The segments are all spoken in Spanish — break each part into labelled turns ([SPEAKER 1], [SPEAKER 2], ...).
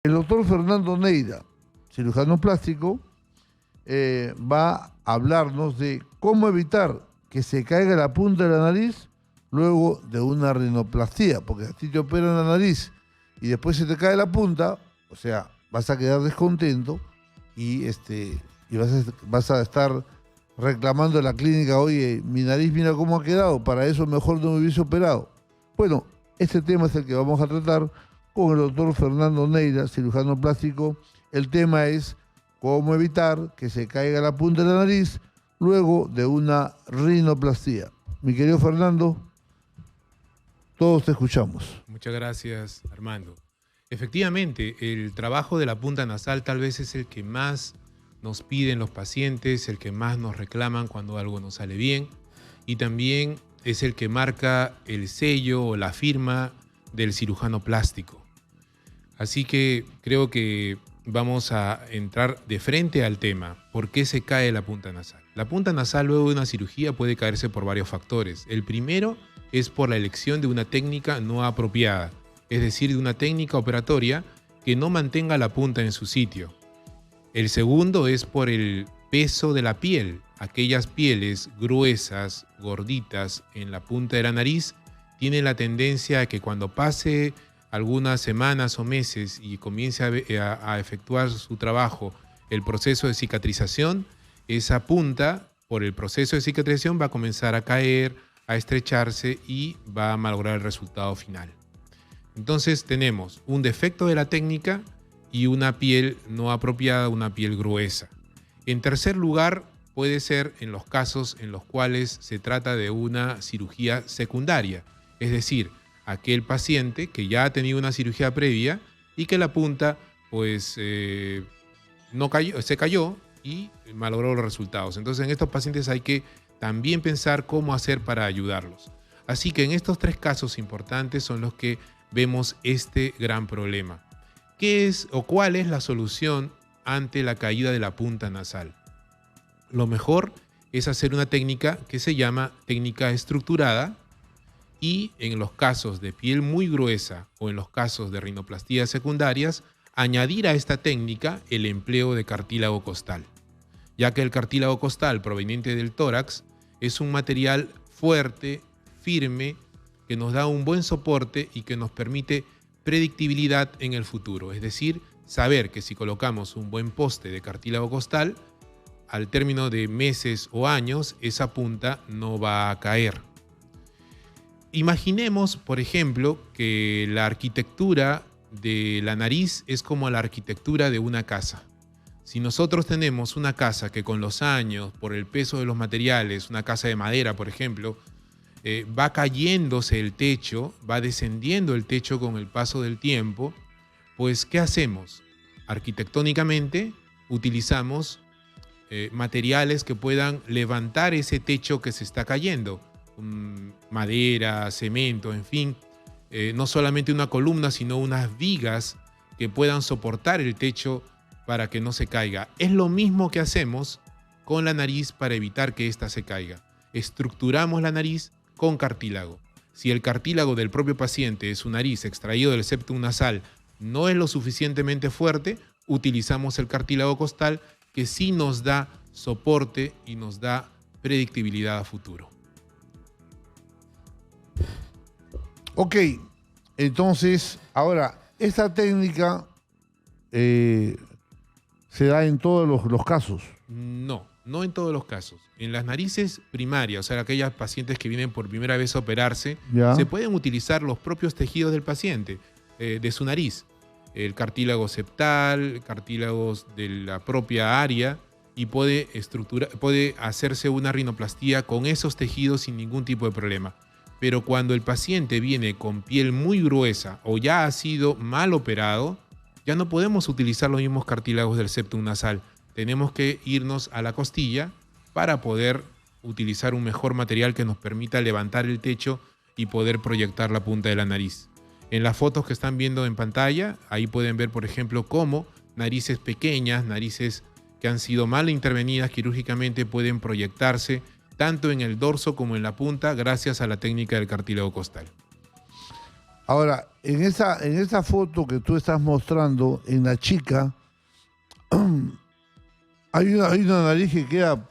[SPEAKER 1] El doctor Fernando Neira, cirujano plástico, va a hablarnos de cómo evitar que se caiga la punta de la nariz luego de una rinoplastía, porque si a ti te operan la nariz y después se te cae la punta, o sea, vas a quedar descontento y vas a estar reclamando en la clínica, oye, mi nariz mira cómo ha quedado, para eso mejor no me hubiese operado. Bueno, este tema es el que vamos a tratar con el doctor Fernando Neira, cirujano plástico. El tema es cómo evitar que se caiga la punta de la nariz luego de una rinoplastía. Mi querido Fernando, todos te escuchamos.
[SPEAKER 2] Muchas gracias, Armando. Efectivamente, el trabajo de la punta nasal tal vez es el que más nos piden los pacientes, el que más nos reclaman cuando algo no sale bien, y también es el que marca el sello o la firma del cirujano plástico. Así que creo que vamos a entrar de frente al tema. ¿Por qué se cae la punta nasal? La punta nasal luego de una cirugía puede caerse por varios factores. El primero es por la elección de una técnica no apropiada, es decir, de una técnica operatoria que no mantenga la punta en su sitio. El segundo es por el peso de la piel. Aquellas pieles gruesas, gorditas en la punta de la nariz tienen la tendencia a que cuando pase algunas semanas o meses y comience a efectuar su trabajo el proceso de cicatrización, esa punta, por el proceso de cicatrización, va a comenzar a caer, a estrecharse y va a malograr el resultado final. Entonces tenemos un defecto de la técnica y una piel no apropiada, una piel gruesa. En tercer lugar, puede ser en los casos en los cuales se trata de una cirugía secundaria, es decir, aquel paciente que ya ha tenido una cirugía previa y que la punta pues se cayó y malogró los resultados. Entonces en estos pacientes hay que también pensar cómo hacer para ayudarlos. Así que en estos tres casos importantes son los que vemos este gran problema. ¿Qué es o cuál es la solución ante la caída de la punta nasal? Lo mejor es hacer una técnica que se llama técnica estructurada, y en los casos de piel muy gruesa o en los casos de rinoplastías secundarias, añadir a esta técnica el empleo de cartílago costal, ya que el cartílago costal proveniente del tórax es un material fuerte, firme, que nos da un buen soporte y que nos permite predictibilidad en el futuro, es decir, saber que si colocamos un buen poste de cartílago costal, al término de meses o años, esa punta no va a caer. Imaginemos, por ejemplo, que la arquitectura de la nariz es como la arquitectura de una casa. Si nosotros tenemos una casa que con los años, por el peso de los materiales, una casa de madera, por ejemplo, va cayéndose el techo, va descendiendo el techo con el paso del tiempo, pues ¿qué hacemos? Arquitectónicamente utilizamos materiales que puedan levantar ese techo que se está cayendo. Madera, cemento, en fin, no solamente una columna, sino unas vigas que puedan soportar el techo para que no se caiga. Es lo mismo que hacemos con la nariz para evitar que ésta se caiga. Estructuramos la nariz con cartílago. Si el cartílago del propio paciente de su nariz extraído del septum nasal no es lo suficientemente fuerte, utilizamos el cartílago costal, que sí nos da soporte y nos da predictibilidad a futuro.
[SPEAKER 1] Ok, entonces, ahora, esta técnica se da en todos los casos.
[SPEAKER 2] No en todos los casos. En las narices primarias, o sea, aquellas pacientes que vienen por primera vez a operarse,
[SPEAKER 1] ¿Ya?
[SPEAKER 2] se pueden utilizar los propios tejidos del paciente, de su nariz. El cartílago septal, cartílagos de la propia área, y puede hacerse una rinoplastía con esos tejidos sin ningún tipo de problema. Pero cuando el paciente viene con piel muy gruesa o ya ha sido mal operado, ya no podemos utilizar los mismos cartílagos del septum nasal. Tenemos que irnos a la costilla para poder utilizar un mejor material que nos permita levantar el techo y poder proyectar la punta de la nariz. En las fotos que están viendo en pantalla, ahí pueden ver, por ejemplo, cómo narices pequeñas, narices que han sido mal intervenidas quirúrgicamente, pueden proyectarse tanto en el dorso como en la punta gracias a la técnica del cartílago costal.
[SPEAKER 1] Ahora, en esa foto que tú estás mostrando, en la chica, hay una nariz que queda,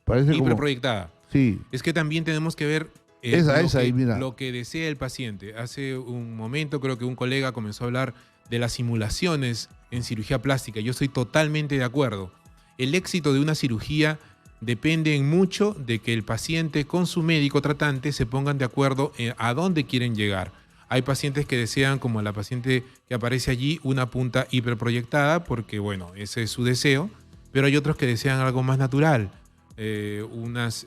[SPEAKER 1] parece como...
[SPEAKER 2] Hiperproyectada.
[SPEAKER 1] Sí,
[SPEAKER 2] Es que también tenemos que ver
[SPEAKER 1] esa ahí, mira.
[SPEAKER 2] lo que desea el paciente. Hace un momento creo que un colega comenzó a hablar de las simulaciones en cirugía plástica. Yo estoy totalmente de acuerdo. El éxito de una cirugía depende en mucho de que el paciente con su médico tratante se pongan de acuerdo a dónde quieren llegar. Hay pacientes que desean, como la paciente que aparece allí, una punta hiperproyectada, porque bueno, ese es su deseo, pero hay otros que desean algo más natural, unas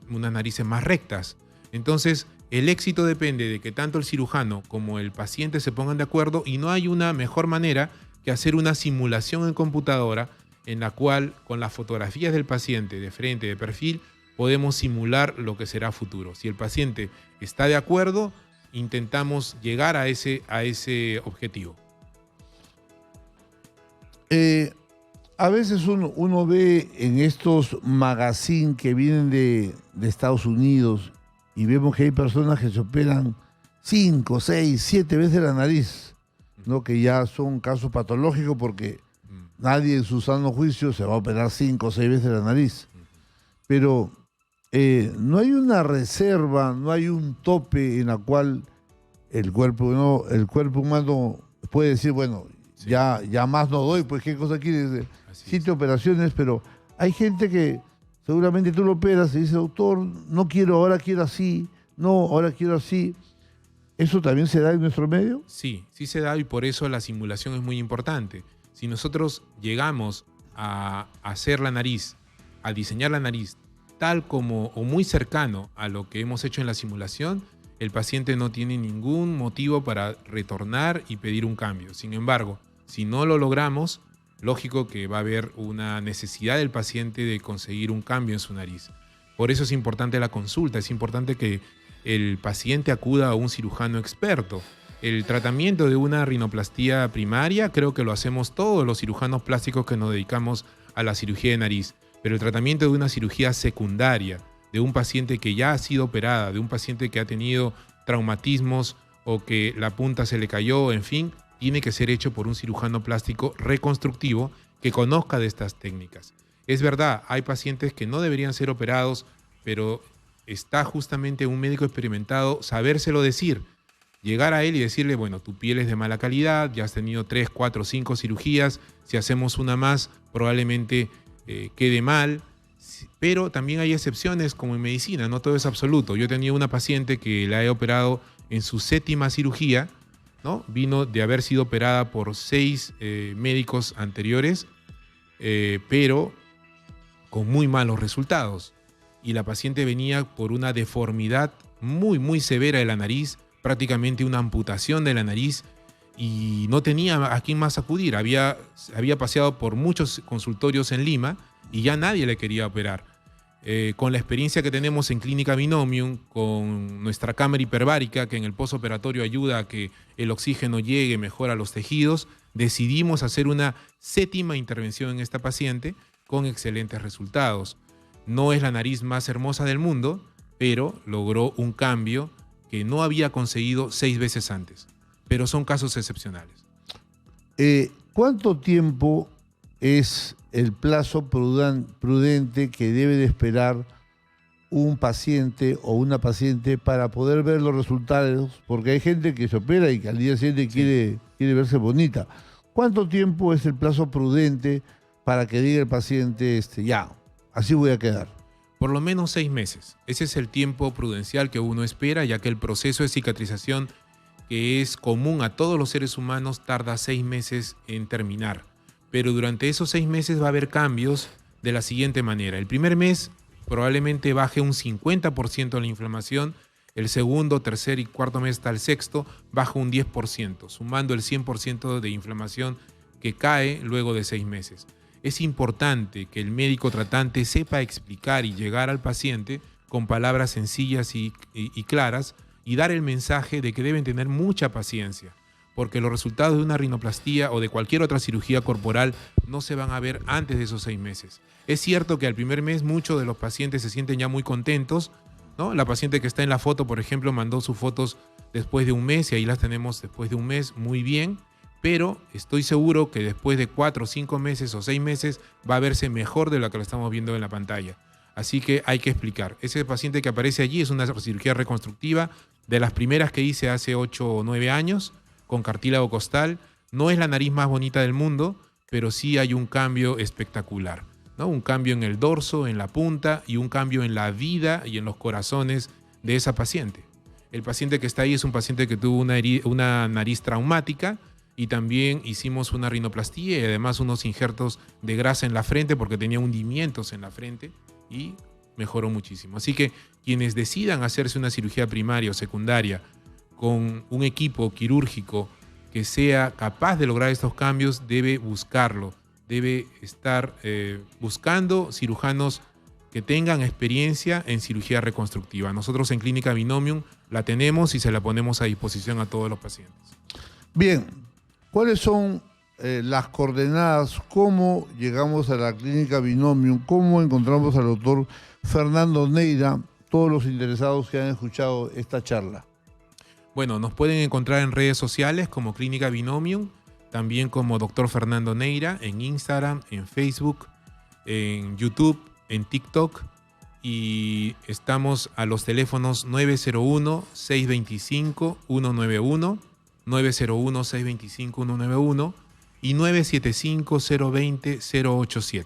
[SPEAKER 2] narices más rectas. Entonces, el éxito depende de que tanto el cirujano como el paciente se pongan de acuerdo, y no hay una mejor manera que hacer una simulación en computadora en la cual, con las fotografías del paciente de frente, de perfil, podemos simular lo que será futuro. Si el paciente está de acuerdo, intentamos llegar a ese objetivo.
[SPEAKER 1] A veces uno ve en estos magazines que vienen de Estados Unidos y vemos que hay personas que se operan 5, 6, 7 veces la nariz, ¿no? Que ya son casos patológicos porque nadie en su sano juicio se va a operar 5 o 6 veces la nariz. Pero no hay una reserva, no hay un tope en la cual el cuerpo humano puede decir, bueno, sí, ya más no doy, pues qué cosa quieres, 7 operaciones, pero hay gente que seguramente tú lo operas y dice, doctor, no quiero, ahora quiero así, no, ahora quiero así. ¿Eso también se da en nuestro medio?
[SPEAKER 2] Sí, sí se da, y por eso la simulación es muy importante. Si nosotros llegamos a hacer la nariz, a diseñar la nariz tal como o muy cercano a lo que hemos hecho en la simulación, el paciente no tiene ningún motivo para retornar y pedir un cambio. Sin embargo, si no lo logramos, lógico que va a haber una necesidad del paciente de conseguir un cambio en su nariz. Por eso es importante la consulta, es importante que el paciente acuda a un cirujano experto. El tratamiento de una rinoplastía primaria creo que lo hacemos todos los cirujanos plásticos que nos dedicamos a la cirugía de nariz, pero el tratamiento de una cirugía secundaria, de un paciente que ya ha sido operada, de un paciente que ha tenido traumatismos o que la punta se le cayó, en fin, tiene que ser hecho por un cirujano plástico reconstructivo que conozca de estas técnicas. Es verdad, hay pacientes que no deberían ser operados, pero está justamente un médico experimentado sabérselo decir, llegar a él y decirle, bueno, tu piel es de mala calidad, ya has tenido 3, 4, 5 cirugías, si hacemos una más probablemente quede mal, pero también hay excepciones como en medicina, no todo es absoluto. Yo tenía una paciente que la he operado en su 7ª cirugía, ¿no? Vino de haber sido operada por 6 médicos anteriores, pero con muy malos resultados. Y la paciente venía por una deformidad muy, muy severa de la nariz, prácticamente una amputación de la nariz, y no tenía a quién más acudir. Había paseado por muchos consultorios en Lima y ya nadie le quería operar. Con la experiencia que tenemos en Clínica Binomium, con nuestra cámara hiperbárica que en el postoperatorio ayuda a que el oxígeno llegue mejor a los tejidos, decidimos hacer una 7ª intervención en esta paciente con excelentes resultados. No es la nariz más hermosa del mundo, pero logró un cambio que no había conseguido 6 veces antes. Pero son casos excepcionales.
[SPEAKER 1] ¿Cuánto tiempo es el plazo prudente que debe de esperar un paciente o una paciente para poder ver los resultados? Porque hay gente que se opera y que al día siguiente quiere verse bonita. ¿Cuánto tiempo es el plazo prudente para que diga el paciente, ya, así voy a quedar?
[SPEAKER 2] Por lo menos 6 meses. Ese es el tiempo prudencial que uno espera, ya que el proceso de cicatrización, que es común a todos los seres humanos, tarda 6 meses en terminar. Pero durante esos 6 meses va a haber cambios de la siguiente manera. El primer mes probablemente baje un 50% la inflamación, el segundo, tercer y cuarto mes hasta el sexto baja un 10%, sumando el 100% de inflamación que cae luego de 6 meses. Es importante que el médico tratante sepa explicar y llegar al paciente con palabras sencillas y claras y dar el mensaje de que deben tener mucha paciencia, porque los resultados de una rinoplastía o de cualquier otra cirugía corporal no se van a ver antes de esos 6 meses. Es cierto que al primer mes muchos de los pacientes se sienten ya muy contentos, ¿no? La paciente que está en la foto, por ejemplo, mandó sus fotos después de un mes y ahí las tenemos después de un mes, muy bien, pero estoy seguro que después de 4, 5 meses o 6 meses va a verse mejor de lo que lo estamos viendo en la pantalla. Así que hay que explicar. Ese paciente que aparece allí es una cirugía reconstructiva de las primeras que hice hace 8 o 9 años, con cartílago costal. No es la nariz más bonita del mundo, pero sí hay un cambio espectacular, ¿no? Un cambio en el dorso, en la punta y un cambio en la vida y en los corazones de esa paciente. El paciente que está ahí es un paciente que tuvo una nariz traumática y también hicimos una rinoplastía y además unos injertos de grasa en la frente porque tenía hundimientos en la frente y mejoró muchísimo. Así que quienes decidan hacerse una cirugía primaria o secundaria con un equipo quirúrgico que sea capaz de lograr estos cambios, debe buscarlo, debe estar buscando cirujanos que tengan experiencia en cirugía reconstructiva. Nosotros en Clínica Binomium la tenemos y se la ponemos a disposición a todos los pacientes.
[SPEAKER 1] Bien, ¿cuáles son las coordenadas? ¿Cómo llegamos a la Clínica Binomium? ¿Cómo encontramos al doctor Fernando Neira? Todos los interesados que han escuchado esta charla.
[SPEAKER 2] Bueno, nos pueden encontrar en redes sociales como Clínica Binomium, también como Dr. Fernando Neira, en Instagram, en Facebook, en YouTube, en TikTok, y estamos a los teléfonos 901-625-191, 901-625-191 y 975-020-087.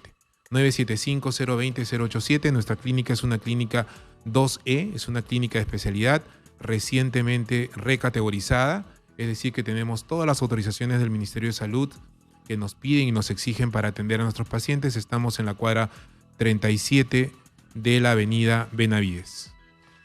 [SPEAKER 2] 975-020-087. Nuestra clínica es una clínica 2E, es una clínica de especialidad recientemente recategorizada, es decir, que tenemos todas las autorizaciones del Ministerio de Salud que nos piden y nos exigen para atender a nuestros pacientes. Estamos en la cuadra 37 de la avenida Benavides.